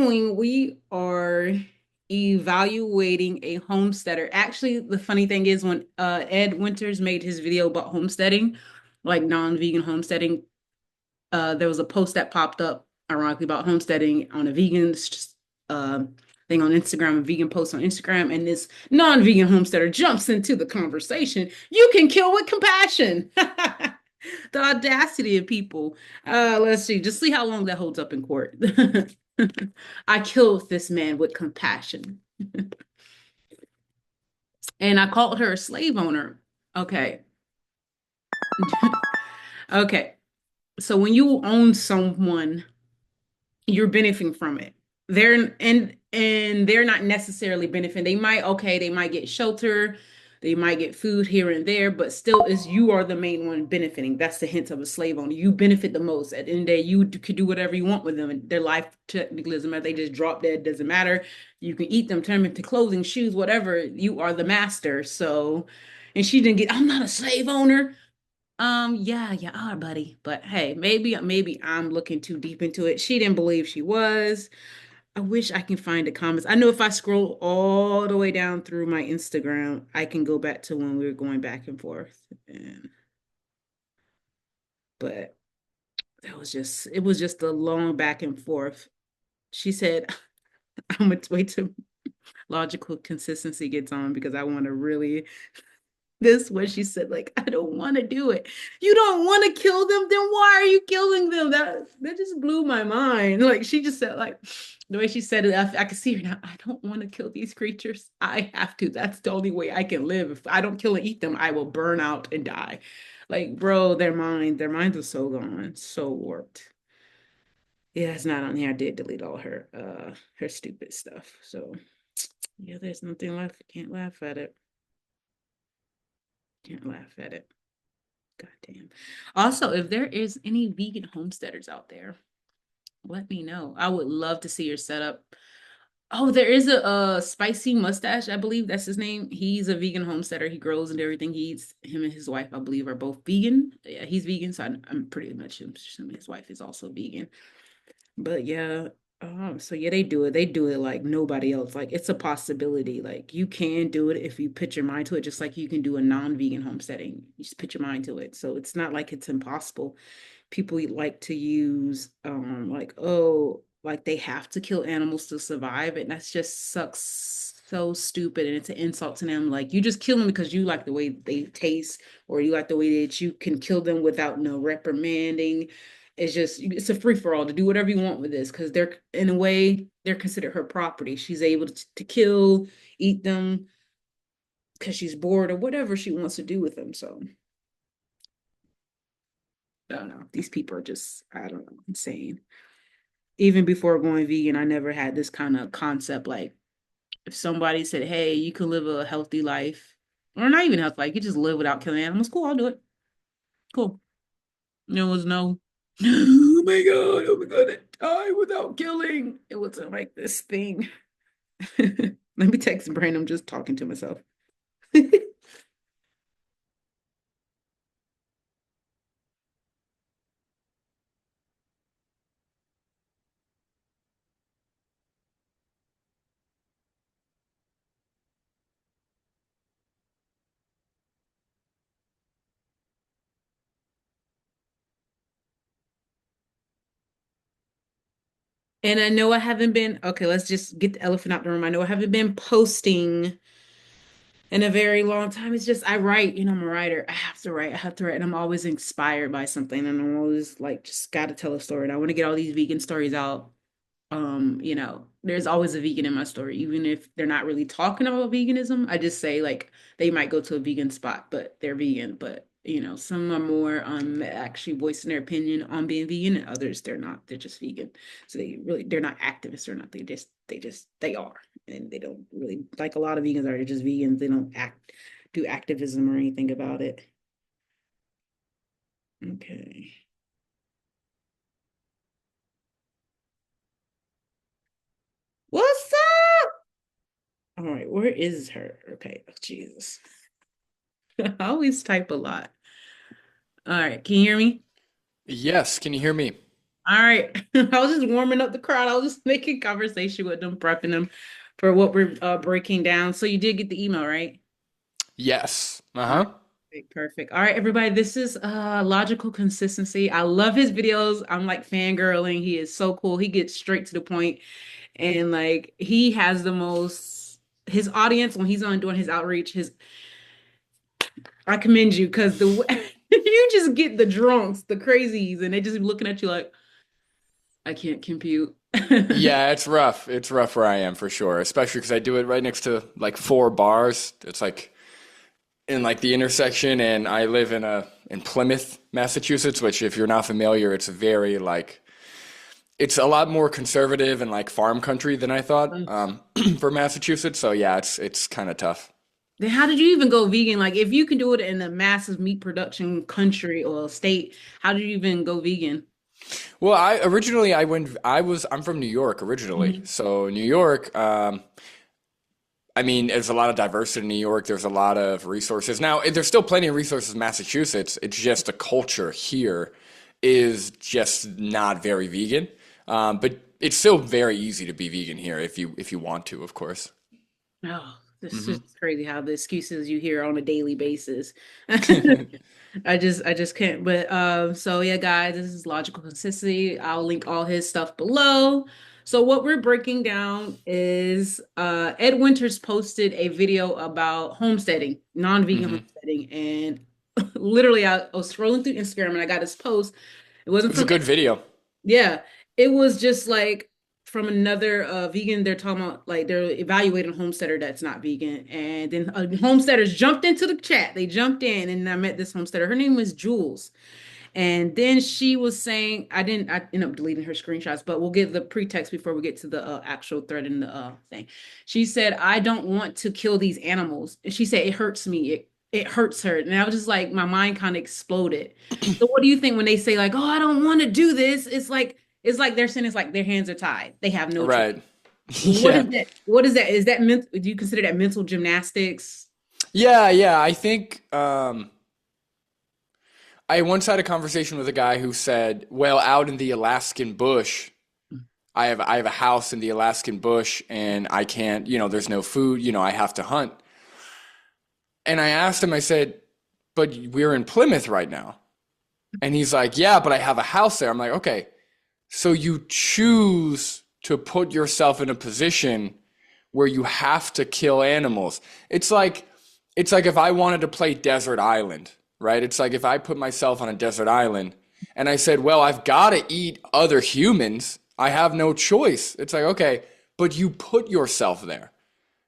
doing, we are evaluating a homesteader. Actually, the funny thing is when Ed Winters made his video about homesteading, like non-vegan homesteading, there was a post that popped up ironically about homesteading on a vegan uh, thing on Instagram, a vegan post on Instagram, and this non-vegan homesteader jumps into the conversation. You can kill with compassion. The audacity of people. Let's see, just see how long that holds up in court. I killed this man with compassion. And I called her a slave owner. Okay. Okay. So when you own someone, you're benefiting from it. And they're not necessarily benefiting. They might get shelter, they might get food here and there, but still is you are the main one benefiting. That's the hint of a slave owner. You benefit the most. At the end of the day, could do whatever you want with them. And their life technically doesn't matter. They just drop dead, doesn't matter. You can eat them, turn them into clothing, shoes, whatever. You are the master. So, and she didn't get, I'm not a slave owner. Yeah, you are, buddy. But hey, maybe I'm looking too deep into it. She didn't believe she was. I wish I can find the comments. I know if I scroll all the way down through my Instagram, I can go back to when we were going back and forth. And but it was just a long back and forth. She said, I'm gonna wait till logical consistency gets on because I want to really this what she said, like, I don't want to do it. You don't want to kill them, then why are you killing them? That just blew my mind. Like she just said, like the way she said it, I could see her now. I don't want to kill these creatures. I have to. That's the only way I can live. If I don't kill and eat them, I will burn out and die. Like, bro, their minds are so gone, so warped. Yeah, it's not on here. I did delete all her stupid stuff. So yeah, there's nothing left. Can't laugh at it. Can't laugh at it. God damn. Also, if there is any vegan homesteaders out there, let me know. I would love to see your setup. Oh, there is a spicy mustache, I believe that's his name. He's a vegan homesteader. He grows and everything. He's him and his wife, I believe, are both vegan. Yeah, he's vegan, so I'm pretty much assuming his wife is also vegan. But yeah, so yeah, they do it. They do it like nobody else. Like it's a possibility. Like you can do it if you put your mind to it, just like you can do a non-vegan homesteading. You just put your mind to it. So it's not like it's impossible. People like to use like, oh, like they have to kill animals to survive, and that's just sucks so stupid and it's an insult to them. Like you just kill them because you like the way they taste or you like the way that you can kill them without no reprimanding. It's a free for all to do whatever you want with this because they're in a way they're considered her property. She's able to kill, eat them because she's bored or whatever she wants to do with them. So I don't know. These people are just, I don't know, insane. Even before going vegan, I never had this kind of concept. Like if somebody said, hey, you can live a healthy life, or not even healthy life, you can just live without killing animals. Cool, I'll do it. Cool. There was no, oh my God, I die without killing. It wasn't like this thing. Let me text Brandon. I'm just talking to myself. And I know I haven't been, okay, let's just get the elephant out the room. I know I haven't been posting in a very long time. It's just I write, I'm a writer. I have to write. I have to write. And I'm always inspired by something. And I'm always like, just gotta tell a story. And I want to get all these vegan stories out. There's always a vegan in my story, even if they're not really talking about veganism. I just say like they might go to a vegan spot, but they're vegan. But some are more actually voicing their opinion on being vegan, and others they're not. They're just vegan. So they're not activists or not. They are. And they don't really like a lot of vegans are just vegans. They don't do activism or anything about it. Okay. What's up? All right, where is her? Okay, oh, Jesus. I always type a lot. All right, can you hear me? Yes, can you hear me? All right. I was just warming up the crowd. I was just making conversation with them, prepping them for what we're breaking down. So you did get the email, right? Yes. All right. Uh-huh. Perfect. All right, everybody. This is logical consistency. I love his videos. I'm like fangirling. He is so cool. He gets straight to the point, and like he has the most his audience when he's on doing his outreach, his I commend you because you just get the drunks, the crazies, and they just be looking at you like, I can't compute. Yeah, it's rough. It's rough where I am for sure, especially because I do it right next to like four bars. It's like in like the intersection, and I live in Plymouth, Massachusetts, which if you're not familiar, it's very like it's a lot more conservative and like farm country than I thought for Massachusetts. So yeah, it's kind of tough. Then how did you even go vegan? Like, if you can do it in a massive meat production country or state, how did you even go vegan? Well, I originally I'm from New York originally. Mhm. So New York, I mean, there's a lot of diversity in New York. There's a lot of resources. Now, there's still plenty of resources in Massachusetts. It's just the culture here is just not very vegan. But it's still very easy to be vegan here if you want to, of course. Oh, this Hmm. is crazy how the excuses you hear on a daily basis. I just can't. But so yeah, guys, this is logical consistency. I'll link all his stuff below. So what we're breaking down is Ed Winters posted a video about homesteading, non-vegan Hmm. homesteading, and literally I was scrolling through Instagram and I got his post. It wasn't It's a from good video. yeah, it was just like from another vegan. They're talking about like they're evaluating a homesteader that's not vegan, and then homesteaders jumped into the chat. They jumped in, and I met this homesteader. Her name was Jules, and then she was saying, I didn't. I ended up deleting her screenshots, but we'll give the pretext before we get to the actual thread in the thing. She said, "I don't want to kill these animals." And she said, "It hurts me. It hurts her." And I was just like, my mind kind of exploded. So, what do you think when they say like, "Oh, I don't want to do this"? It's like they're saying it's like their hands are tied. They have no choice. Right. What is Yeah. that? What is that? Is that mental? Do you consider that mental gymnastics? Yeah, yeah. I think I once had a conversation with a guy who said, "Well, out in the Alaskan bush, I have a house in the Alaskan bush and I can't, there's no food, I have to hunt." And I asked him, I said, "But we're in Plymouth right now." And he's like, "Yeah, but I have a house there." I'm like, "Okay, so you choose to put yourself in a position where you have to kill animals." It's like if I wanted to play Desert Island, right? It's like if I put myself on a desert island and I said, "Well, I've got to eat other humans. I have no choice." It's like, "Okay, but you put yourself there."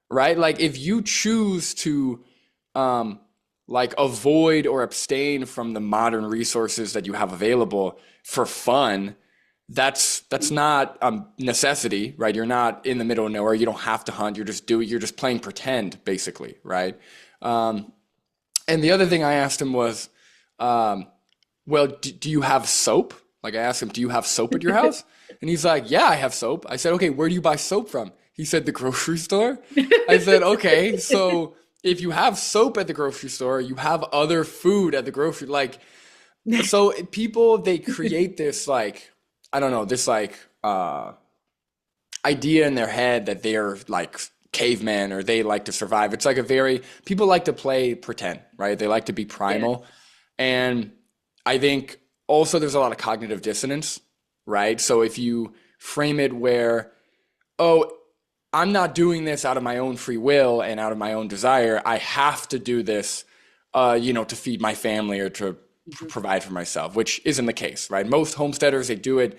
Right? Like if you choose to um like avoid or abstain from the modern resources that you have available for fun, that's not a necessity, right? You're not in the middle of nowhere. You don't have to hunt. You're just playing pretend, basically, right? Um, and the other thing I asked him was, um, well, do you have soap? Like I asked him, "Do you have soap at your house?" And he's like, "Yeah, I have soap." I said, "Okay, where do you buy soap from?" He said, "The grocery store." I said, "Okay, so if you have soap at the grocery store, you have other food at the grocery like so people they create this like I don't know, this like idea in their head that they're like cavemen or they like to survive. It's like a very people like to play pretend, right? They like to be Yeah. primal. And I think also there's a lot of cognitive dissonance, right? So if you frame it where, "Oh, I'm not doing this out of my own free will and out of my own desire. I have to do this, to feed my family or to Mhm. provide for myself," which isn't the case, right? Most homesteaders, they do it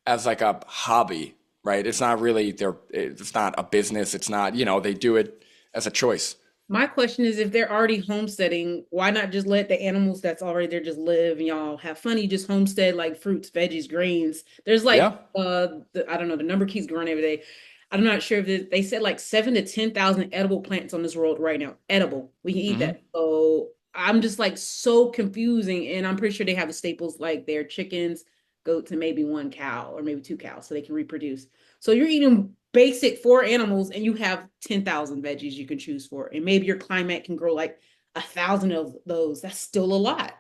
as like a hobby, right? It's not a business. It's not, they do it as a choice. My question is, if they're already homesteading, why not just let the animals that's already there just live and y'all have fun? You just homestead like fruits, veggies, grains. There's like Yeah. I don't know, the number keeps growing every day. I'm not sure if they said like 7 to 10,000 edible plants on this world right now. Edible. We can eat Hmm. that. So I'm just like so confusing. And I'm pretty sure they have the staples like their chickens, goats, and maybe one cow or maybe two cows so they can reproduce. So you're eating basic four animals and you have 10,000 veggies you can choose for. And maybe your climate can grow like 1,000 of those. That's still a lot.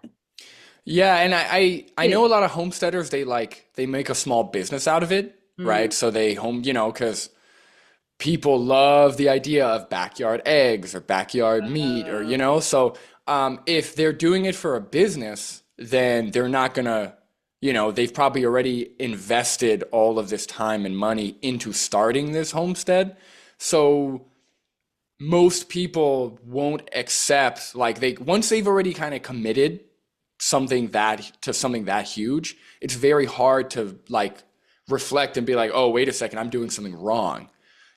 Yeah, and I Get know a it. lot of homesteaders, they make a small business out of it, right? Mm. So they because people love the idea of backyard eggs or backyard meat or Uh, so if they're doing it for a business, then they're not gonna, they've probably already invested all of this time and money into starting this homestead. So most people won't accept, like, they once they've already kind of committed something that huge, it's very hard to like reflect and be like, oh, wait a second, I'm doing something wrong.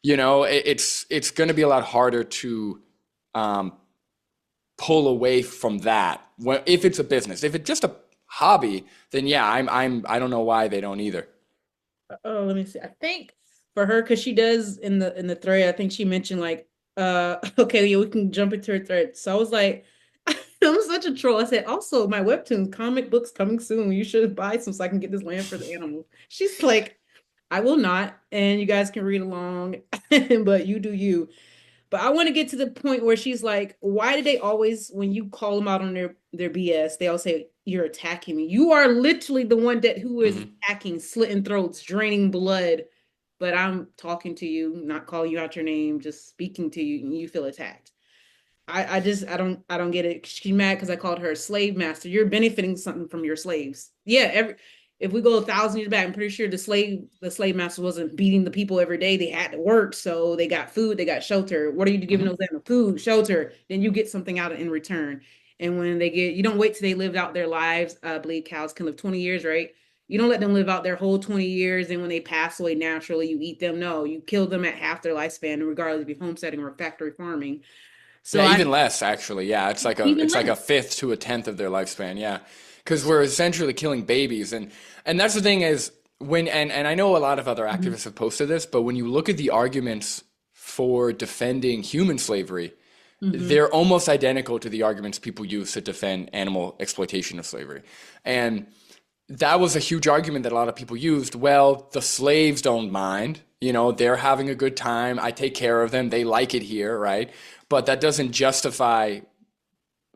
It's going to be a lot harder to um, pull away from that if it's a business. If it's just a hobby, then yeah, I don't know why they don't either. oh, let me see. I think for her, because she does in the thread, I think she mentioned like, okay, yeah, we can jump into her thread. So I was like, I'm such a troll. I said, also my webtoons, comic books coming soon. You should buy some so I can get this land for the animals. She's like, I will not, and you guys can read along, but you do you. But I want to get to the point where she's like, why do they always, when you call them out on their BS, they all say you're attacking me. You are literally the one that who is Hmm. attacking, slitting throats, draining blood. But I'm talking to you, not calling you out your name, just speaking to you, and you feel attacked. I don't get it. She's mad because I called her a slave master. You're benefiting something from your slaves. Yeah, if we go 1,000 years back, I'm pretty sure the slave master wasn't beating the people every day. They had to work, so they got food, they got shelter. What are you giving Hmm. those animals? Food, shelter. Then you get something out in return. And when you don't wait till they lived out their lives. I believe cows can live 20 years, right? You don't let them live out their whole 20 years, and when they pass away naturally, you eat them. No, you kill them at half their lifespan, regardless if you're homesteading or factory farming. So Yeah, I even less actually. Yeah, even it's like a less. fifth to a tenth of their lifespan. Yeah, because we're essentially killing babies, and that's the thing is when and I know a lot of other Mhm. activists have posted this, but when you look at the arguments for defending human slavery, Mhm. they're almost identical to the arguments people use to defend animal exploitation of slavery, and that was a huge argument that a lot of people used. Well, the slaves don't mind. They're having a good time. I take care of them. They like it here, right? But that doesn't justify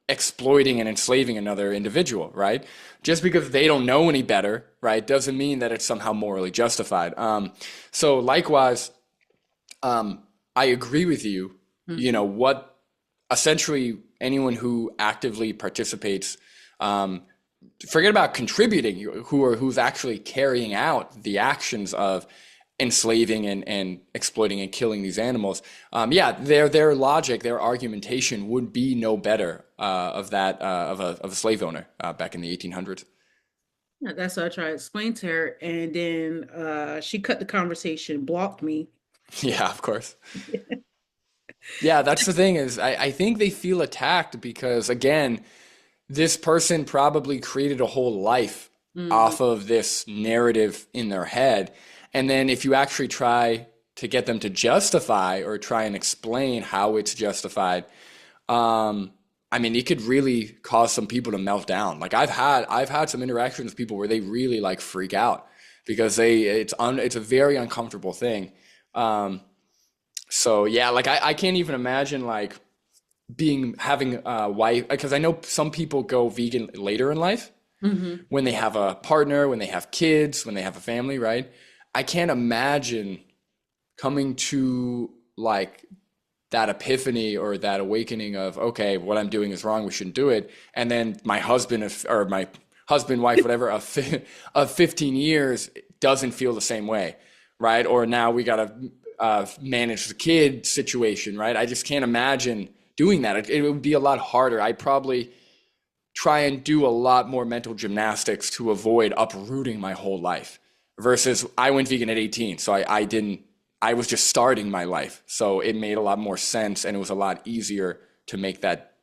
exploiting and enslaving another individual, right? Just because they don't know any better, right, doesn't mean that it's somehow morally justified. So likewise, I agree with you. Mhm. What essentially anyone who actively participates, um, forget about contributing, who's actually carrying out the actions of enslaving and exploiting and killing these animals. Yeah, their logic, their argumentation would be no better of a slave owner back in the 1800s. Yeah, that's what I tried to explain to her, and then she cut the conversation, blocked me. Yeah, of course. Yeah, that's the thing is I think they feel attacked because again, this person probably created a whole life Mhm. off of this narrative in their head. And then if you actually try to get them to justify or try and explain how it's justified, um, I mean, it could really cause some people to melt down. Like I've had some interactions with people where they really like freak out because it's a very uncomfortable thing. Um, so yeah, like I can't even imagine like having a wife, because I know some people go vegan later in life Mhm. when they have a partner, when they have kids, when they have a family, right? I can't imagine coming to like that epiphany or that awakening of, okay, what I'm doing is wrong, we shouldn't do it. And then my husband or my husband, wife, whatever, of 15 years doesn't feel the same way, right? Or now we got to manage the kid situation, right? I just can't imagine doing that. It would be a lot harder. I'd probably try and do a lot more mental gymnastics to avoid uprooting my whole life versus I went vegan at 18. So I didn't, I was just starting my life. So it made a lot more sense and it was a lot easier to make that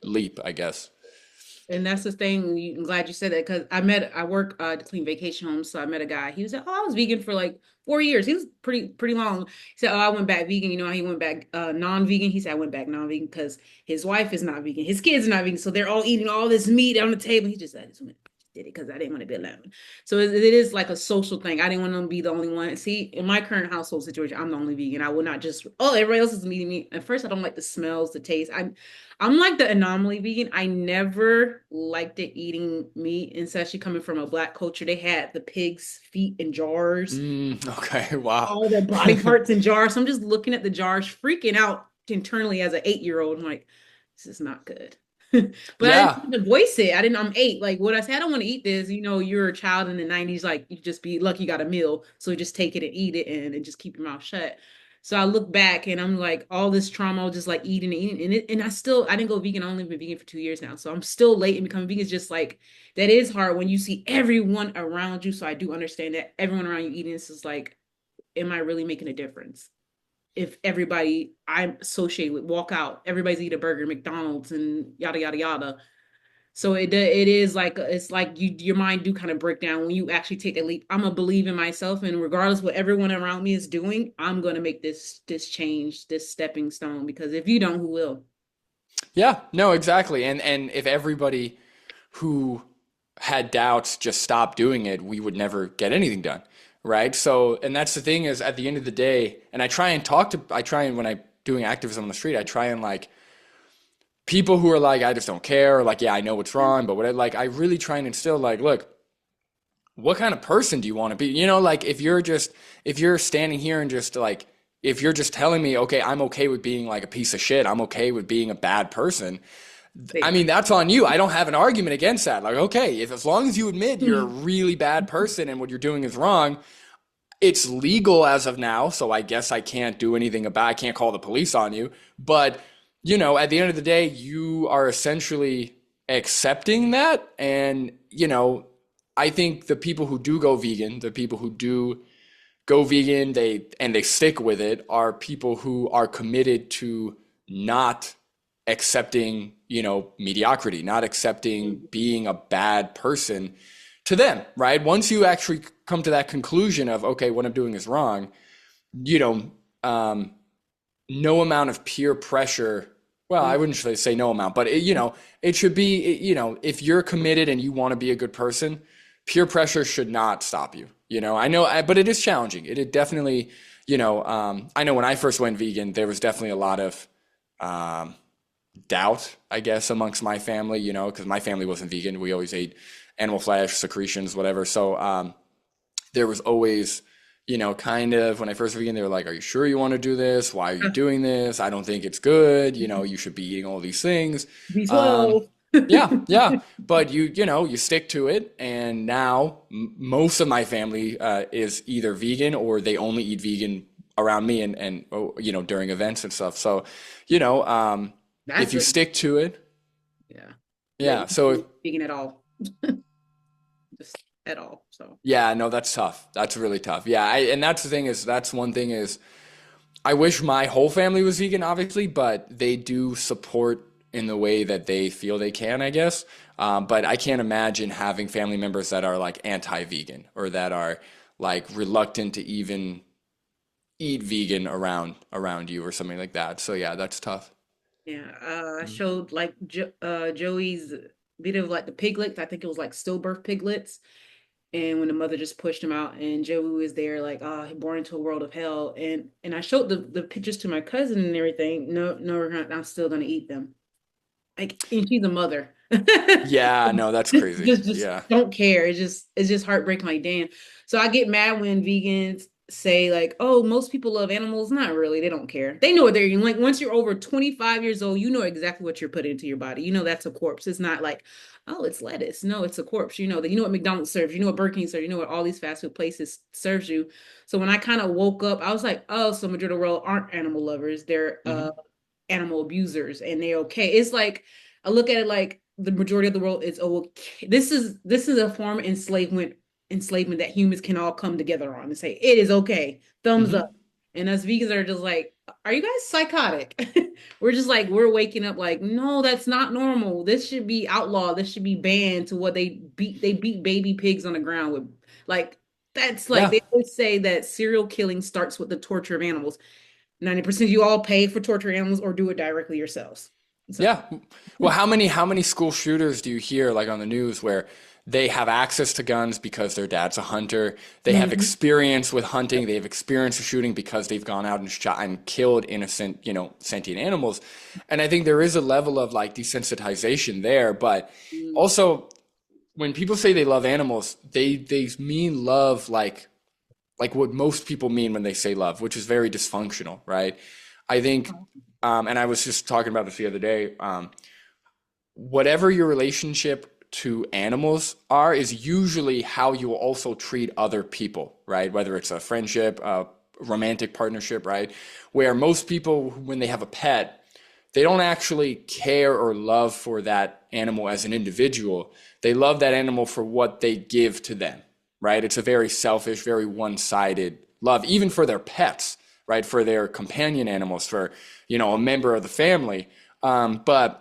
leap, I guess. And that's the thing. I'm glad you said that because I work to clean vacation homes, so I met a guy. He was like, "Oh, I was vegan for like 4 years." He was pretty long. He said, "Oh, I went back vegan." You know, how he went back non-vegan. He said, "I went back non-vegan because his wife is not vegan, his kids are not vegan, so they're all eating all this meat on the table." He just said, did it because I didn't want to be alone. So it is like a social thing. I didn't want to be the only one. See, in my current household situation, I'm the only vegan. I will not just, oh, everybody else is eating meat. At first, I don't like the smells, the taste. I'm like the anomaly vegan. I never liked it eating meat, and especially coming from a black culture. They had the pig's feet in jars, Okay, wow. all their body parts in jars. So I'm just looking at the jars, freaking out internally as an 8-year-old. I'm like, this is not good. But I Yeah. didn't voice it. I didn't, I'm 8. Like what I said, I don't want to eat this. You're a child in the 90s, like you just be lucky you got a meal. So you just take it and eat it and just keep your mouth shut. So I look back and I'm like, all this trauma, I was just like eating and eating. I didn't go vegan. I only been vegan for 2 years now. So I'm still late in becoming vegan. It's just like that is hard when you see everyone around you. So I do understand that everyone around you eating this is like, am I really making a difference? If everybody I associate with walk out, everybody's eat a burger, McDonald's, and yada yada yada. So it is like it's like your mind do kind of break down when you actually take that leap. I'm gonna believe in myself, and regardless what everyone around me is doing, I'm gonna make this change, this stepping stone. Because if you don't, who will? Yeah, no, exactly. And if everybody who had doubts just stopped doing it, we would never get anything done, right? So, and that's the thing is at the end of the day, and I try and when I doing activism on the street, I try and like people who are like, I just don't care, or like, yeah, I know what's wrong, but what I like, I really try and instill like, look, what kind of person do you want to be? Like if you're standing here and just like, if you're just telling me, okay, I'm okay with being like a piece of shit, I'm okay with being a bad person. I There mean, that's on you. I don't have an argument against that. Like, okay, if as long as you admit you're a you really bad person and what you're doing is wrong, it's legal as of now, so I guess I can't do anything about, I can't call the police on you. But, at the end of the day, you are essentially accepting that. And, I think the people who do go vegan, the people who do go vegan, they stick with it, are people who are committed to not accepting, mediocrity, not accepting being a bad person to them, right? Once you actually come to that conclusion of, okay, what I'm doing is wrong, you know, um, no amount of peer pressure. Well, I wouldn't really say no amount, but it should be, if you're committed and you want to be a good person, peer pressure should not stop you. I know, but it is challenging. It definitely, I know when I first went vegan, there was definitely a lot of um, doubt, I guess, amongst my family, because my family wasn't vegan. We always ate animal flesh, secretions, whatever. So there was always, kind of when I first began, they were like, "Are you sure you want to do this? Why are you doing this? I don't think it's good. You should be eating all these things." Um, B12. yeah, yeah, but you stick to it, and now most of my family is either vegan or they only eat vegan around me and oh, during events and stuff. So, you know, um, if That's you a stick to it, yeah. Yeah, yeah. you So can't vegan at all. Just at all. So yeah, no, that's tough. That's really tough. Yeah, and that's the thing is that's one thing is I wish my whole family was vegan, obviously, but they do support in the way that they feel they can, I guess. But I can't imagine having family members that are like anti-vegan or that are like reluctant to even eat vegan around you or something like that. So yeah, that's tough. yeah, I showed like Joey's video of like the piglets. I think it was like stillbirth piglets. And when the mother just pushed him out, and Joey was there, like, oh, born into a world of hell. And I showed the pictures to my cousin and everything. No, no, we're not. I'm still gonna eat them. Like, and she's a mother. Yeah, no, that's just, crazy. just Yeah. don't care. It's just heartbreaking. Like, damn. So I get mad when vegans say like, oh, most people love animals. Not really. They don't care. They know what they're eating. Like once you're over 25 years old, you know exactly what you're putting into your body. You know that's a corpse. It's not like, oh, it's lettuce. No, it's a corpse. You know that. You know what McDonald's serves. You know what Burger King serves. You know what all these fast food places serves you. So when I kind of woke up, I was like, oh, so majority of the world aren't animal lovers. They're Hmm. animal abusers, and they're okay. It's like I look at it like the majority of the world is okay. This is a form of enslavement that humans can all come together on and say it is okay. Thumbs up. Hmm. And us vegans are just like, are you guys psychotic? We're just like we're waking up like, no, that's not normal. This should be outlawed. This should be banned to what they beat baby pigs on the ground with like that's like Yeah. they always say that serial killing starts with the torture of animals. 90% of you all pay for torture animals or do it directly yourselves. So Yeah. Well, how many school shooters do you hear like on the news where they have access to guns because their dad's a hunter. They have Mhm. experience with hunting. They have experience with shooting because they've gone out and shot and killed innocent, sentient animals. And I think there is a level of like desensitization there, but Mm. also when people say they love animals, they mean love like what most people mean when they say love, which is very dysfunctional, right? I think, and I was just talking about this the other day. Whatever your relationship to animals are is usually how you will also treat other people, right? Whether it's a friendship, a romantic partnership, right? Where most people, when they have a pet, they don't actually care or love for that animal as an individual. They love that animal for what they give to them, right? It's a very selfish, very one-sided love, even for their pets, right? For their companion animals, for, a member of the family. But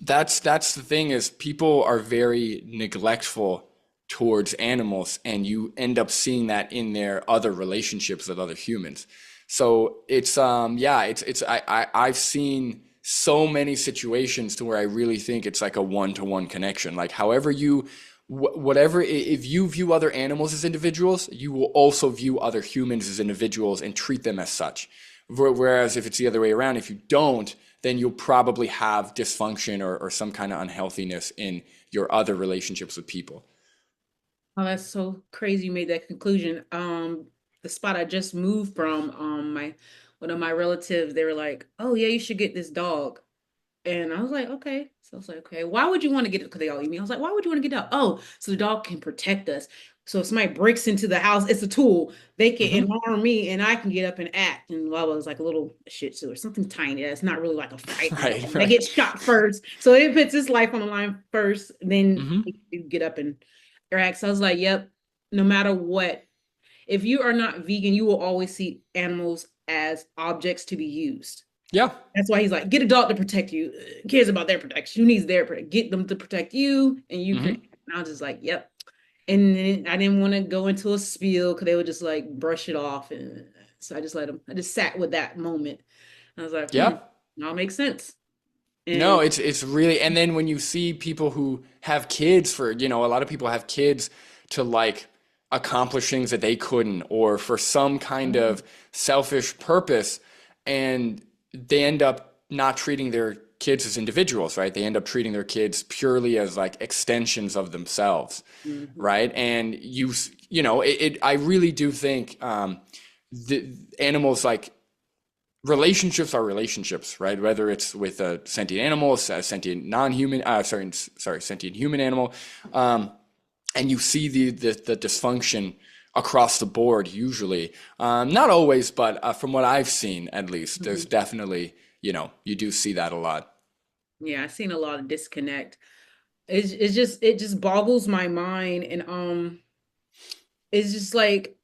that's the thing is people are very neglectful towards animals, and you end up seeing that in their other relationships with other humans. So it's yeah, it's I've seen so many situations to where I really think it's like a one-to-one connection. Like however you whatever if you view other animals as individuals, you will also view other humans as individuals and treat them as such. Whereas if it's the other way around, if you don't, then you'll probably have dysfunction or some kind of unhealthiness in your other relationships with people. Oh, that's so crazy you made that conclusion. The spot I just moved from, my one of my relatives, they were like, "Oh yeah, you should get this dog." And I was like, okay. So I was like, okay, why would you want to get it? Because they all eat me. I was like, why would you want to get a dog? Oh, so the dog can protect us. So if somebody breaks into the house, it's a tool. They can Hmm. harm me and I can get up and act. And blah, blah, it's like a little shih tzu or something tiny. That's not really like a fighting dog. Right, They right. get shot first. So it puts his life on the line first. Then Hmm. you get up and act. So I was like, yep, no matter what, if you are not vegan, you will always see animals as objects to be used. Yeah, That's why he's like, get a dog to protect you. Cares about their protection. Who needs their protection? Get them to protect you, and you can. hmm. And I was just like, yep. And then I didn't want to go into a spiel because they would just like brush it off, and so I just let them. I just sat with that moment. I was like, Yeah. all makes sense. No, And it's really, and then when you see people who have kids for, a lot of people have kids to like accomplish things that they couldn't, or for some kind of selfish purpose, and they end up not treating their kids as individuals, right? They end up treating their kids purely as like extensions of themselves, Mhm. right? And I really do think the animals like relationships are relationships, right? Whether it's with a sentient animal, a sentient non-human, sorry, sentient human animal, and you see the dysfunction across the board usually. Not always, but from what I've seen, at least, there's Mhm. definitely, you do see that a lot. Yeah, I've seen a lot of disconnect. It just boggles my mind, and it's just like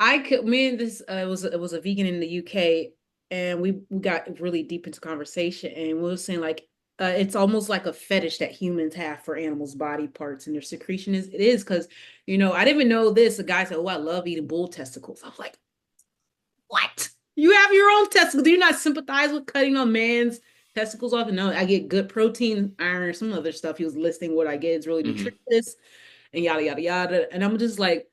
I could me and this it was a vegan in the UK, and we got really deep into conversation, and we were saying like it's almost like a fetish that humans have for animals' body parts and their secretion is it is because I didn't even know this. A guy said, "Oh, I love eating bull testicles." I was like, "What? You have your own testicles? Do you not sympathize with cutting a man's testicles off?" And no, I get good protein, iron, some other stuff. He was listing what I get is really Hmm. nutritious and yada yada yada, and I'm just like.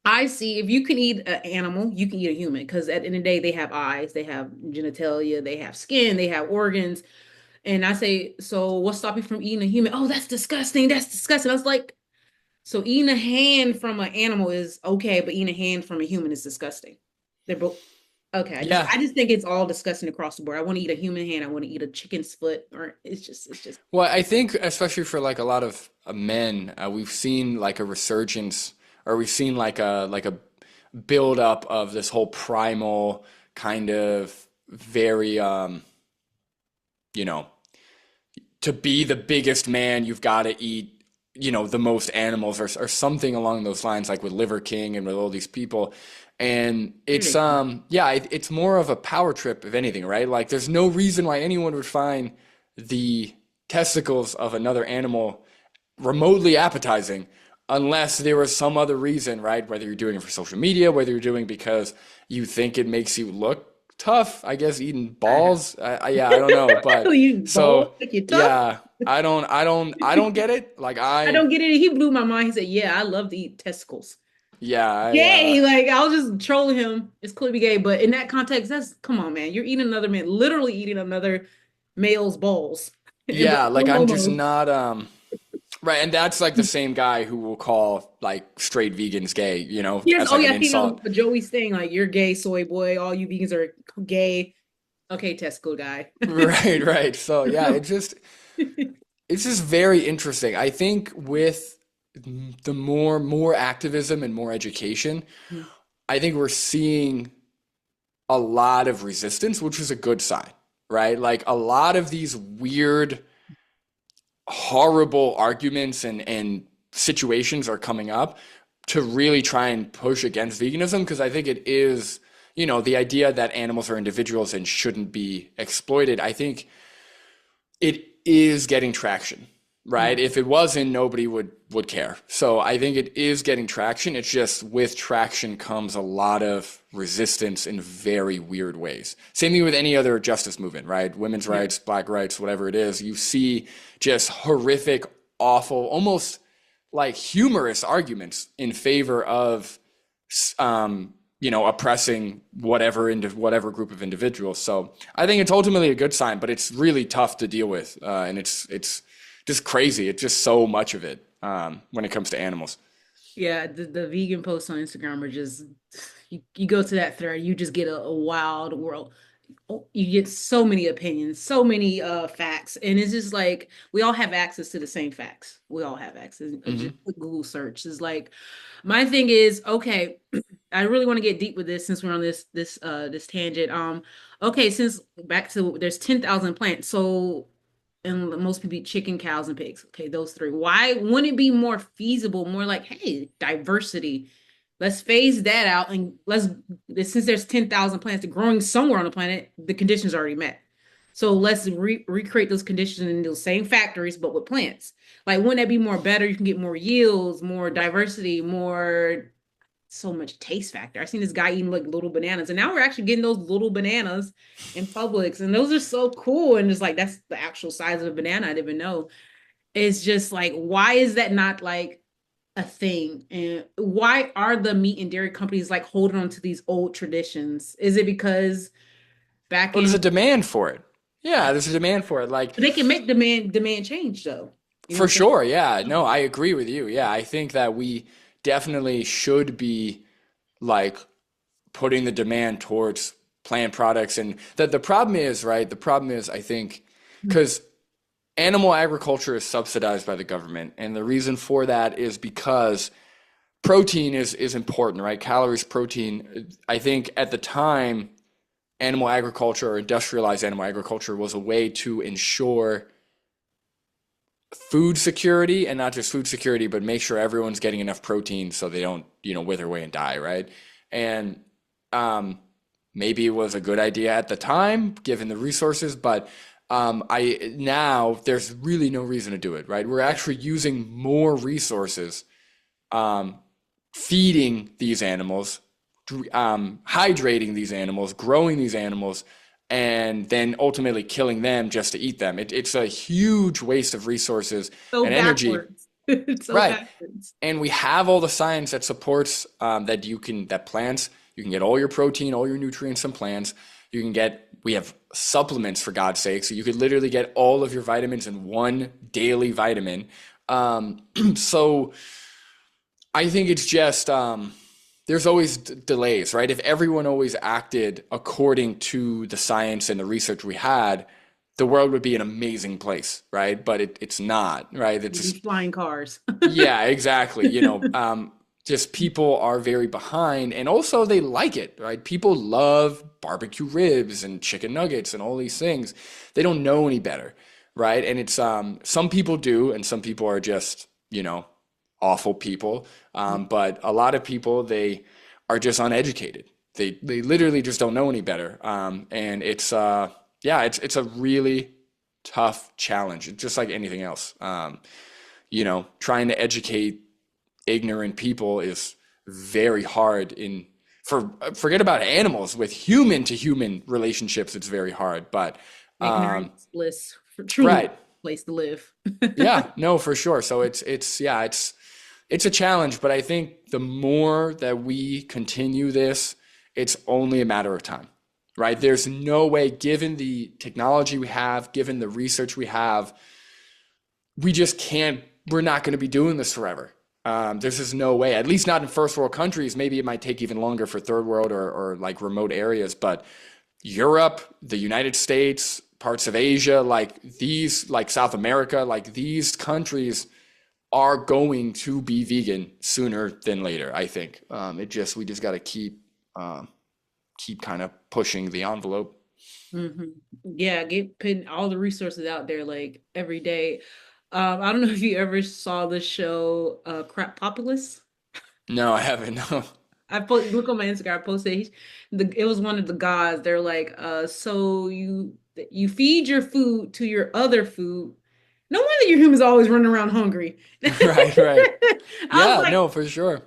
I see if you can eat an animal, you can eat a human because at the end of the day, they have eyes, they have genitalia, they have skin, they have organs. And I say, so what's stopping you from eating a human? Oh, that's disgusting. That's disgusting. I was like, so eating a hand from an animal is okay, but eating a hand from a human is disgusting. They're both okay. Yeah. I just think it's all disgusting across the board. I want to eat a human hand. I want to eat a chicken's foot, or it's just Well, I think especially for like a lot of men, we've seen like a resurgence, or we've seen like a build up of this whole primal kind of very you know, to be the biggest man, you've got to eat, the most animals or something along those lines, like with Liver King and with all these people. And it's ridiculous. yeah, it's more of a power trip if anything, right? Like there's no reason why anyone would find the testicles of another animal remotely appetizing unless there was some other reason, right? Whether you're doing it for social media, whether you're doing it because you think it makes you look tough, I guess, eating Uh-huh. balls. Yeah, I don't know, but You bold, so like you tough. yeah, I don't get it. Like I don't get it. He blew my mind. He said, "Yeah, I love to eat testicles." yeah, Gay, like I was just trolling him. It's clearly gay, but in that context, that's come on, man. You're eating another man, literally eating another male's balls, but yeah, no like I'm just homo. not, right, and that's like the same guy who will call like straight vegans gay, Yes. as Oh like yeah, an I seen insult. Joey's thing like you're gay, soy boy. All you vegans are gay. Okay, testicle guy. Right, right. So yeah, it's just very interesting. I think with the more activism and more education, I think we're seeing a lot of resistance, which is a good sign, right? Like a lot of these weird, horrible arguments and situations are coming up to really try and push against veganism because I think it is, the idea that animals are individuals and shouldn't be exploited. I think it is getting traction, right? Yeah. If it wasn't, nobody would care. So I think it is getting traction. It's just with traction comes a lot of resistance in very weird ways. Same thing with any other justice movement, right? Women's Yeah. rights, black rights, whatever it is. You see just horrific, awful, almost like humorous arguments in favor of oppressing whatever group of individuals. So I think it's ultimately a good sign, but it's really tough to deal with, and it's just crazy. It's just so much of it when it comes to animals. Yeah, the vegan posts on Instagram are just you go to that thread, you just get a wild world. Oh, you get so many opinions, so many facts, and it's just like we all have access to the same facts. We all have access. Just Hmm. quick Google search is like my thing is okay. I really want to get deep with this since we're on this tangent. Okay, since back to there's 10,000 plants, so and most people eat chicken, cows, and pigs. Okay, those three. Why wouldn't it be more feasible, more like, hey, diversity? Let's phase that out and let's since there's 10,000 plants growing somewhere on the planet, the conditions are already met. So let's recreate those conditions in those same factories, but with plants. Like, wouldn't that be more better? You can get more yields, more diversity, more so much taste factor. I seen this guy eating like little bananas, and now we're actually getting those little bananas in Publix, and those are so cool. And it's like that's the actual size of a banana. I didn't even know. It's just like, why is that not like a thing? And why are the meat and dairy companies like holding on to these old traditions? Is it because back Well, there's a in demand for it. Yeah, there's a demand for it. Like they can make demand change though. You know for what I'm sure. Yeah, saying? no, I agree with you. Yeah, I think that we definitely should be like putting the demand towards plant products, and that the problem is, right? The problem is, I think, because animal agriculture is subsidized by the government, and the reason for that is because protein is important, right? Calories, protein. I think at the time, animal agriculture or industrialized animal agriculture was a way to ensure food security, and not just food security, but make sure everyone's getting enough protein so they don't, wither away and die, right? And um, maybe it was a good idea at the time, given the resources, but I now there's really no reason to do it, right? We're Yeah. actually using more resources, um, feeding these animals, hydrating these animals, growing these animals, and then ultimately killing them just to eat them. It's a huge waste of resources So and energy, backwards. It's so right? backwards. And we have all the science that supports that plants, you can get all your protein, all your nutrients from plants. We have supplements for God's sake, so you could literally get all of your vitamins in one daily vitamin. So I think it's just there's always delays, right? If everyone always acted according to the science and the research we had, the world would be an amazing place, right? But it's not, right? It's It'd be just, flying cars. yeah, exactly. Just people are very behind, and also they like it, right? People love barbecue ribs and chicken nuggets and all these things. They don't know any better, right? And it's some people do, and some people are just, awful people. But a lot of people, they are just uneducated. They literally just don't know any better. And it's a really tough challenge. It's just like anything else. Trying to educate ignorant people is very hard in forget about animals, with human to human relationships, it's very hard. But Ignorance, bliss, truly right. a place to live. Yeah, no, for sure. So it's a challenge, but I think the more that we continue this, it's only a matter of time, right? There's no way, given the technology we have, given the research we have, we just can't, we're not going to be doing this forever. There's just no way, at least not in first world countries. Maybe it might take even longer for third world or like remote areas, but Europe, the United States, parts of Asia, like these, like South America, like these countries are going to be vegan sooner than later, I think. We just got to keep kind of pushing the envelope. hmm Yeah, get putting all the resources out there like every day. I don't know if you ever saw the show Crap Populace. No, I haven't. No. Look on my Instagram. I posted it was one of the gods. They're like, so you feed your food to your other food. No wonder your humans always running around hungry. Right, right. I was Yeah, like, no, for sure.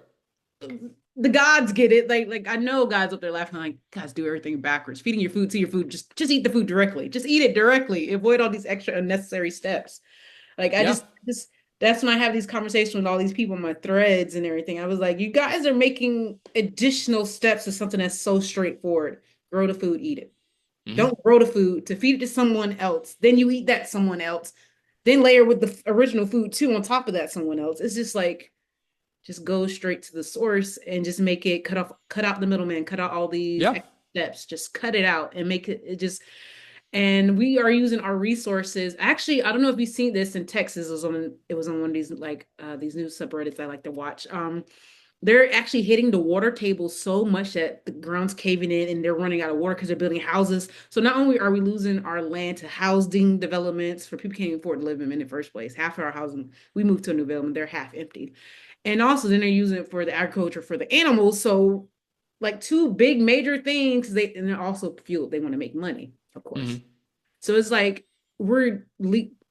the gods get it. Like I know guys up there laughing like, guys do everything backwards. Feeding your food to your food. Just eat the food directly. Just eat it directly. Avoid all these extra unnecessary steps. Like I Yeah. just that's when I have these conversations with all these people on my threads and everything. I was like, you guys are making additional steps to something that's so straightforward. Grow the food, eat it. Hmm. Don't grow the food to feed it to someone else. Then you eat that someone else. Then layer with the original food too on top of that someone else. It's just like just go straight to the source and just make it cut out the middleman, cut out all these Yeah. extra steps, just cut it out and make it just and we are using our resources. Actually, I don't know if you've seen this in Texas. It was on one of these like these news subreddits I like to watch. They're actually hitting the water table so much that the ground's caving in and they're running out of water because they're building houses. So not only are we losing our land to housing developments for people can't even afford to live in the first place. Half of our housing, we moved to a new development, they're half empty. And also then they're using it for the agriculture for the animals. So like two big major things, and they're also fuel. They want to make money, of course. Hmm. So it's like we're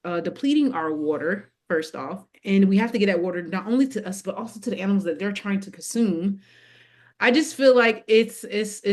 depleting our water first off, and we have to get that water not only to us but also to the animals that they're trying to consume. I just feel like it's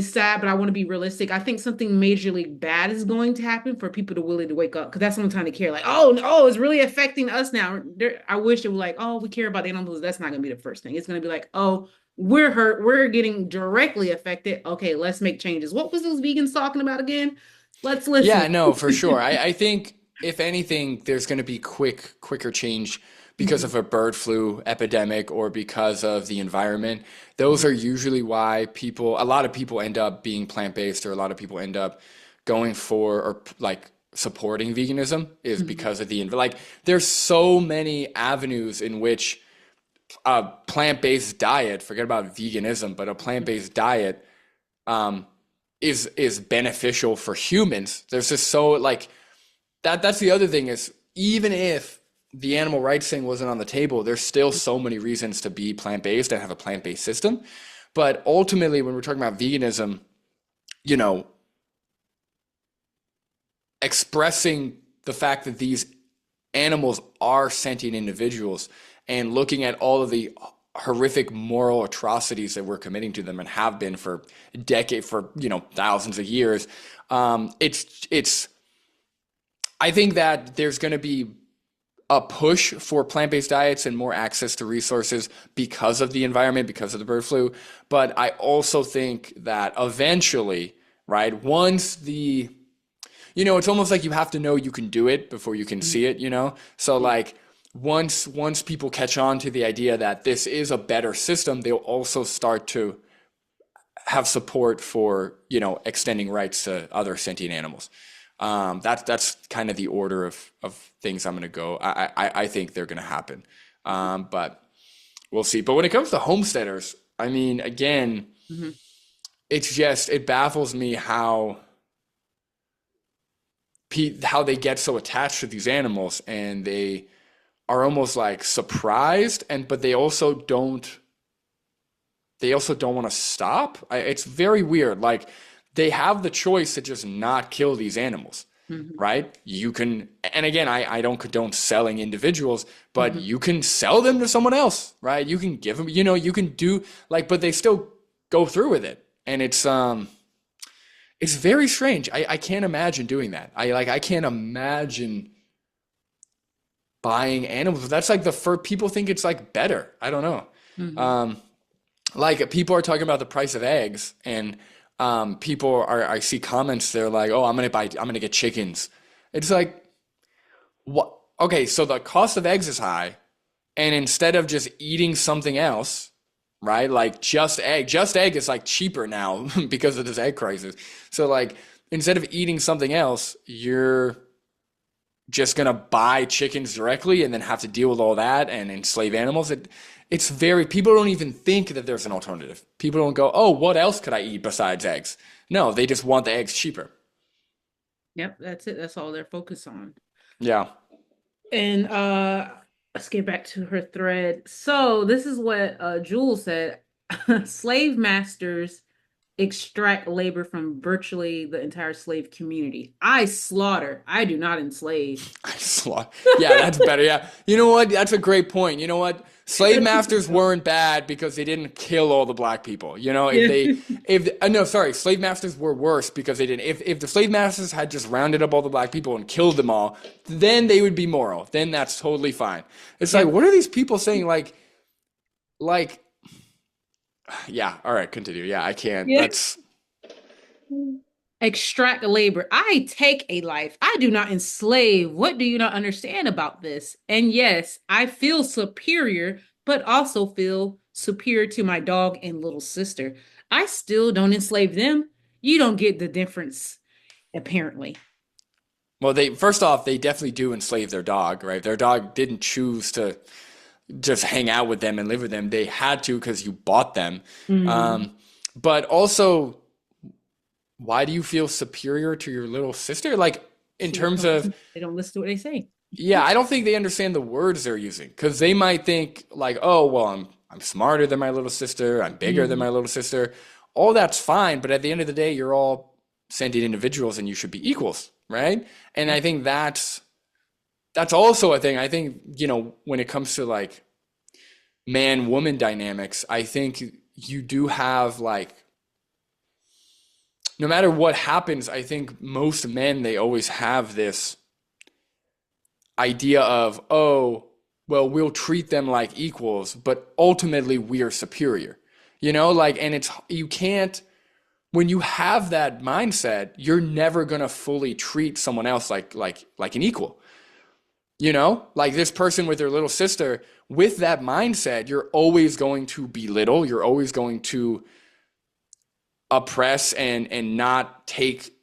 sad, but I want to be realistic. I think something majorly bad is going to happen for people to willing to wake up because that's the only time they care. Like, oh no, it's really affecting us now. I wish it was like, oh, we care about the animals. That's not going to be the first thing. It's going to be like, oh, we're hurt. We're getting directly affected. Okay, let's make changes. What was those vegans talking about again? Let's listen. Yeah, no, for sure. I think if anything, there's going to be quicker change because Mhm, of a bird flu epidemic or because of the environment. Those are usually why a lot of people end up being plant-based, or a lot of people end up going for or like supporting veganism is mhm, because of like there's so many avenues in which a plant-based diet, forget about veganism, but a plant-based diet um, is beneficial for humans. There's just so like that's the other thing is, even if the animal rights thing wasn't on the table, there's still so many reasons to be plant-based and have a plant-based system. But ultimately, when we're talking about veganism, you know, expressing the fact that these animals are sentient individuals and looking at all of the horrific moral atrocities that we're committing to them and have been for decades, for thousands of years. It's I think that there's going to be a push for plant-based diets and more access to resources because of the environment, because of the bird flu. But I also think that eventually, right, once it's almost like you have to know you can do it before you can mhm. see it. So Yeah. like once people catch on to the idea that this is a better system, they'll also start to have support for, extending rights to other sentient animals. That's kind of the order of things I'm going to go. I think they're going to happen, but we'll see. But when it comes to homesteaders, I mean, again, Mhm. it baffles me how they get so attached to these animals, and they are almost like surprised, but they also don't want to stop. It's very weird. Like they have the choice to just not kill these animals, Mhm. right? You can, and again, I don't condone selling individuals, but Mhm. you can sell them to someone else, right? You can give them, you can do like, but they still go through with it. And it's very strange. I can't imagine doing that. I can't imagine buying animals. That's like the first people think it's like better. I don't know. Hmm. Um, like people are talking about the price of eggs, and people are. I see comments. They're like, "Oh, I'm gonna get chickens." It's like, what? Okay, so the cost of eggs is high, and instead of just eating something else, right? Like just egg is like cheaper now because of this egg crisis. So like instead of eating something else, you're just gonna buy chickens directly and then have to deal with all that and enslave animals. It's very, people don't even think that there's an alternative. People don't go, oh, what else could I eat besides eggs? No, they just want the eggs cheaper. Yep, that's it. That's all they're focused on. Yeah. And let's get back to her thread. So this is what Jules said. Slave masters extract labor from virtually the entire slave community. I slaughter. I do not enslave. Yeah, that's better. Yeah. You know what? That's a great point. You know what? Slave masters weren't bad because they didn't kill all the black people. You know, Yeah. if no, sorry, slave masters were worse because they didn't. If the slave masters had just rounded up all the black people and killed them all, then they would be moral. Then that's totally fine. It's like, Yep. what are these people saying? Like, yeah. All right, continue. Yeah, I can't. Yeah. That's Extract labor. I take a life. I do not enslave. What do you not understand about this? And yes, I feel superior, but also feel superior to my dog and little sister. I still don't enslave them. You don't get the difference, apparently. well, they first off, they definitely do enslave their dog, right? Their dog didn't choose to just hang out with them and live with them. They had to because you bought them. Hmm. Um, but also, why do you feel superior to your little sister? Like, in See, they terms don't of, listen. They don't listen to what they say. yeah, I don't think they understand the words they're using because they might think like, oh, well, I'm smarter than my little sister. I'm bigger than Hmm. my little sister. All that's fine, but at the end of the day, you're all sentient individuals and you should be equals, right? And Yeah. I think that's also a thing. I think, when it comes to like man woman dynamics, I think you do have like, no matter what happens, I think most men, they always have this idea of, oh, well, we'll treat them like equals, but ultimately we are superior. Like, and you can't, when you have that mindset, you're never going to fully treat someone else like an equal. Like this person with their little sister, with that mindset, you're always going to belittle, you're always going to oppress and not take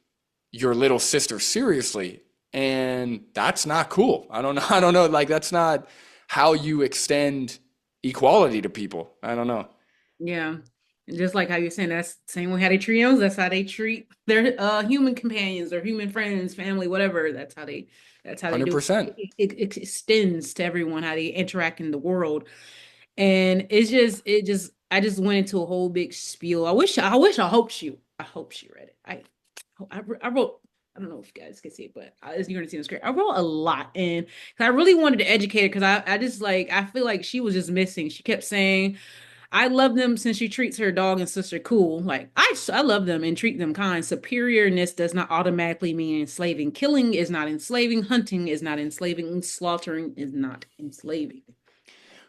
your little sister seriously. And that's not cool. I don't know. I don't know. Like that's not how you extend equality to people. I don't know. Yeah. And just like how you're saying, that's the same way how they treat animals, that's how they treat their human companions or human friends, family, whatever. That's how they do 100%. it. It extends to everyone how they interact in the world. And it just I just went into a whole big spiel. I hope she read it. I wrote, I don't know if you guys can see it, but you're gonna see the script. I wrote a lot, and 'cause I really wanted to educate her because I just like I feel like she was just missing. She kept saying, "I love them since she treats her dog and sister cool." Like I love them and treat them kind. Superiorness does not automatically mean enslaving. Killing is not enslaving. Hunting is not enslaving. Slaughtering is not enslaving.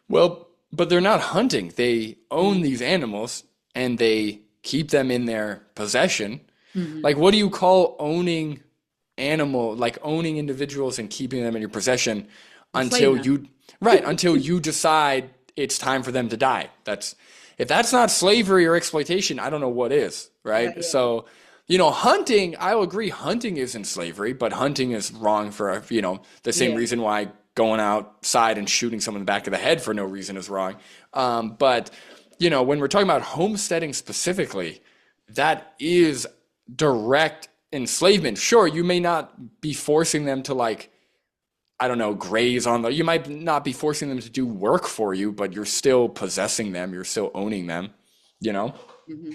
Well, but they're not hunting. They own Mm-hmm. these animals and they keep them in their possession. Mm-hmm. Like, what do you call like owning individuals and keeping them in your possession Enslaving until them. until you decide it's time for them to die? If that's not slavery or exploitation, I don't know what is, right? Yeah. So, hunting, I'll agree, hunting isn't slavery, but hunting is wrong for, the same Yeah. reason why going outside and shooting someone in the back of the head for no reason is wrong. But, when we're talking about homesteading specifically, that is direct enslavement. Sure, you may not be forcing them to like, I don't know, graze on you might not be forcing them to do work for you, but you're still possessing them, you're still owning them, you know? Hmm.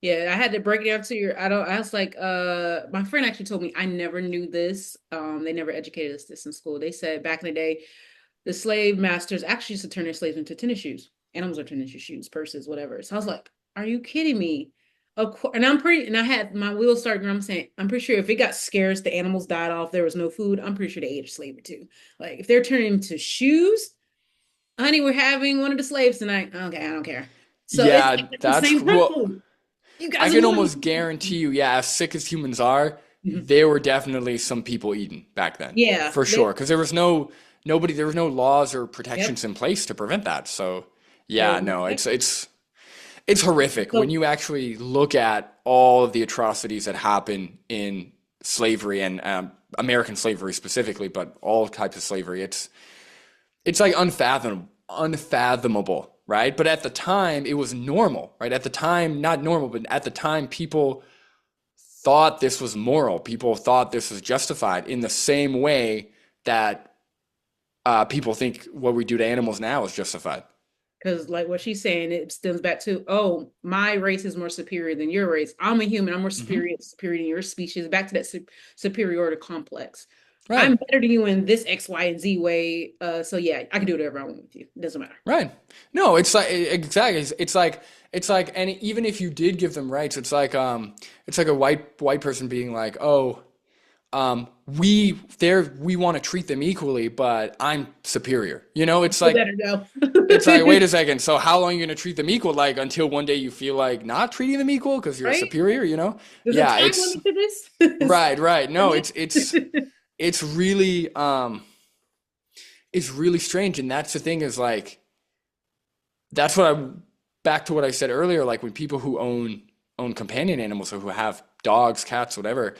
Yeah, I had to break it down to your. I don't. I was like, my friend actually told me I never knew this. They never educated us this in school. They said back in the day, the slave masters actually used to turn their slaves into tennis shoes. Animals are tennis shoes, purses, whatever. So I was like, are you kidding me? Of course, and I'm pretty, and I had my wheels starting. I'm saying, I'm pretty sure if it got scarce, the animals died off, there was no food. I'm pretty sure they ate a slave or two. Like if they're turning into shoes, honey, we're having one of the slaves tonight. Okay, I don't care. So Yeah, it's the that's same well, principle. You I guys are can literally. almost guarantee you, yeah, as sick as humans are, Mhm. there were definitely some people eating back then, Yeah. for sure. Because there was there was no laws or Yep. protections in place to prevent that. So, yeah, no, Exactly. it's horrific when So you actually look at all of the atrocities that happen in slavery and American slavery specifically, but all types of slavery. It's like unfathomable, right? But at the time, it was normal, right? At the time, not normal, but at the time, people thought this was moral. People thought this was justified in the same way that people think what we do to animals now is justified. because like what she's saying, it stems back to, oh, my race is more superior than your race. I'm a human, I'm more Hmm. superior than your species. Back to that superiority complex. Right, I'm better than you in this X, Y, and Z way. So yeah, I can do whatever I want with you. It doesn't matter. right. No, it's like exactly. It's like, and even if you did give them rights, it's like a white person being like, oh, we want to treat them equally, but I'm superior. You know, You better go. it's like, wait a second. So how long are you going to treat them equal? Like until one day you feel like not treating them equal because you're Right? superior, you know? There's a Yeah, time it's limit to this. right, right. No, Limit. it's really it's really strange. And that's the thing is like that's what I back to what I said earlier, like when people who own companion animals or who have dogs, cats, whatever,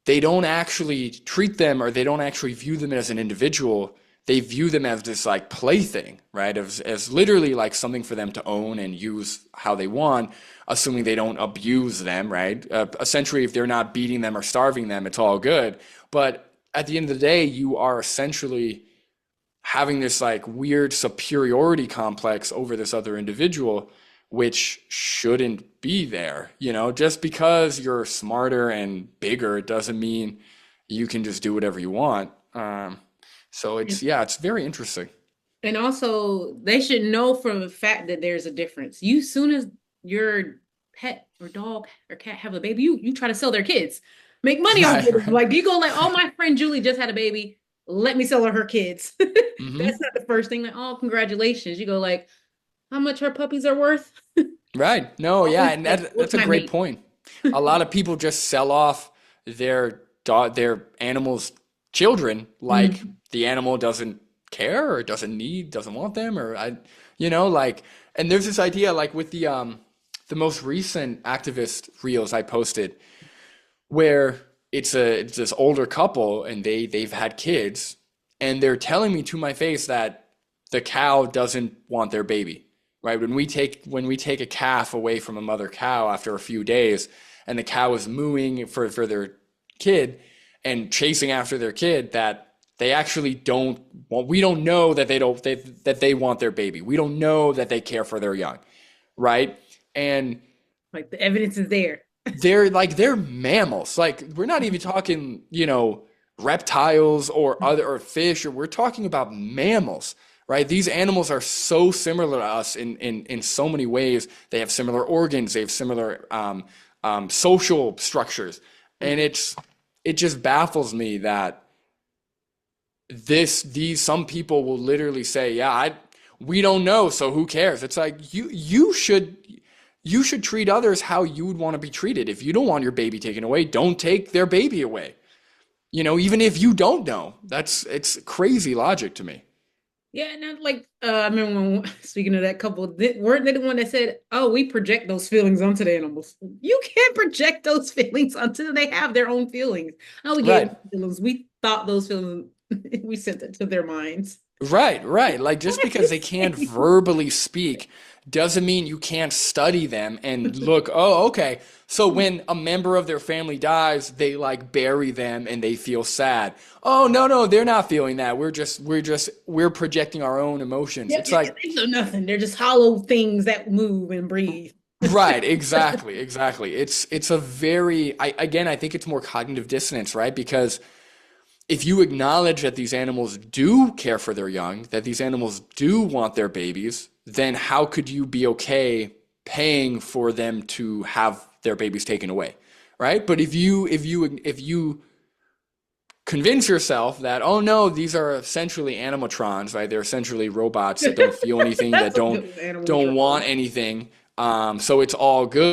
they don't actually treat them or they don't actually view them as an individual. They view them as this like plaything, right? As literally like something for them to own and use how they want, assuming they don't abuse them, right? Essentially, if they're not beating them or starving them, it's all good. But at the end of the day, you are essentially having this like weird superiority complex over this other individual, which shouldn't be there. You know, just because you're smarter and bigger doesn't mean you can just do whatever you want. So yeah, it's very interesting. And also, they should know from the fact that there's a difference. You, soon as your pet or dog or cat have a baby, you try to sell their kids, make money off of Right, them. right. Like, do you go like, oh, my friend Julie just had a baby, let me sell her kids. That's Hmm. not the first thing. Like, oh, congratulations. You go like, how much her puppies are worth? Right. No, yeah, Always and like, that's what's a my great mate? point. A lot of people just sell off their animals' children like Mhm. the animal doesn't care or doesn't want them or you know, like, and there's this idea like with the most recent activist reels I posted where it's this older couple and they've had kids and they're telling me to my face that the cow doesn't want their baby, right? When we take a calf away from a mother cow after a few days and the cow is mooing for their kid and chasing after their kid, that they actually don't well, we don't know that that they want their baby. We don't know that they care for their young, right? And Like the evidence is there. they're mammals. Like we're not even talking, you know, reptiles or other or fish, or we're talking about mammals, right? These animals are so similar to us in so many ways. They have similar organs, they have similar social structures, and Mhm. it just baffles me that these some people will literally say, yeah, I we don't know, so who cares? It's like you should treat others how you would want to be treated. If you don't want your baby taken away, don't take their baby away. You know, even if you don't know. It's crazy logic to me. Yeah, and I like I remember when speaking of that couple, weren't they the one that said, "Oh, we project those feelings onto the animals." You can't project those feelings until they have their own feelings. Oh, we gave Right. them feelings. We thought those feelings. We sent it to their minds. Right, right. Like just What because they is can't saying? verbally speak doesn't mean you can't study them and look, oh, okay. So when a member of their family dies, they like bury them and they feel sad. Oh, no, no, they're not feeling that. We're projecting our own emotions. Yep, It's like, they know nothing. They're just hollow things that move and breathe. right, exactly, exactly. It's a very I think it's more cognitive dissonance, right? Because if you acknowledge that these animals do care for their young, that these animals do want their babies, then how could you be okay? paying for them to have their babies taken away, right? But if you convince yourself that, oh no, these are essentially animatrons, right? They're essentially robots that don't feel anything, that That's a don't good animal don't drone. want anything. So it's all good.